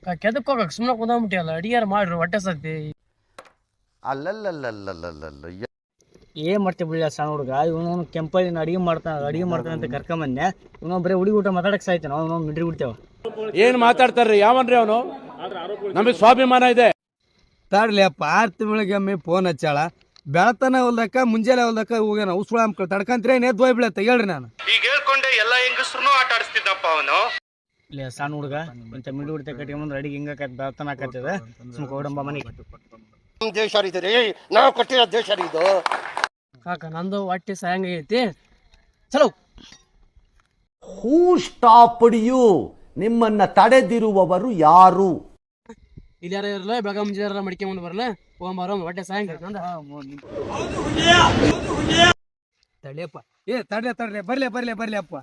ಕೆದಕ್ ಹೋಗಕ್ ಸುಮ್ಮನೆ ಕುಂದಾಗ್ಬಿಟ್ಟಿಯಲ್ಲ ಅಡಿಯಾರ ಮಾಡ್ರಿ ಹೊಟ್ಟೆ ಸತಿ ಅಲ್ಲಲ್ಲಲ್ಲಲ್ಲಲ್ಲಲ್ಲ ಏನ್ ಮಾಡ್ತೀವಿ ಬಿಡ ಸಣ್ಣ ಹುಡುಗ ಇವನು ಕೆಂಪಲ್ಲಿನ ಅಡಿಗೆ ಮಾಡ್ತಾನೆ ಅಂತ ಕರ್ಕೊಂಬಂದೆ ಇವನು ಬರೀ ಹುಡುಗಿ ಊಟ ಮಾತಾಡಕ್ ಸಾಯ್ತಾನ ಅವನು ಮಿಡ್ರಿ ಬಿಡ್ತೇವ ಏನ್ ಮಾತಾಡ್ತಾರ್ರಿ ಯಾವನ್ರಿ ಅವನು ನಮಗೆ ಸ್ವಾಭಿಮಾನ ಇದೆ ತಾಡ್ಲಿ ಅಪ್ಪ 6 ತಿಂಗಳಿಗೆ ಫೋನ್ ಹಚ್ಚಾಳ ಬೆಳತನ ಹೊಲ್ದಕ್ಕ ಮುಂಜಾನೆ ಹೊಲ್ದಕ್ಕ ಹೋಗ್ಯಾನ ಉಸ್ಳ ತಡ್ಕಂತ್ರೆ ನೇದ್ ಹೋಯ್ ಬೀಳತ್ತ ಹೇಳ್ರಿ ನಾನು ಈಗ ಹೇಳ್ಕೊಂಡೆ ಎಲ್ಲ ಹೆಂಗಸ್ರು ಆಟ ಆಡಿಸ್ತಿದ್ದಪ್ಪ ಅವನು ಇಲ್ಲ ಸಣ್ಣ ಹುಡುಗ ಇಂಥ ಮಿಡ್ರಿ ಬಿಡ್ತೆ ಕಟ್ಕೊಂಬಂದ್ರೆ ಅಡಿಗೆ ಹಿಂಗ ಬೆಳತನ ಹಾಕತ್ತದ ಸುಮ್ಕ ಓಡಂಬ ಮನೆಗೆ ದೇಶ ರೀ ನಾವು ಕೊಟ್ಟಿರೋ ದೇಶ ಇದು ಕಾಕ ನಂದು ಹೊಟ್ಟೆ ಸಾಯಂಗ ಐತಿ ಚಲೋ ಹೂ ಸ್ಟಾಪ್ಡ್ ಯು ನಿಮ್ಮನ್ನ ತಡೆದಿರುವವರು ಯಾರು ಇಲ್ಲಿ ಯಾರು ಇರಲ್ಲ ಬೆಳಗ್ಗೆ ಮುಂಜಾನೆ ಮಡಿಕೊಂಡ್ ಬರಲ್ಲ ಹೋಗಂಬಾರ ಹೊಟ್ಟೆ ಸಾಯಂಗ ತಡಿಯಪ್ಪ ತಡ್ಲೆ ಬರ್ಲಿ ಅಪ್ಪ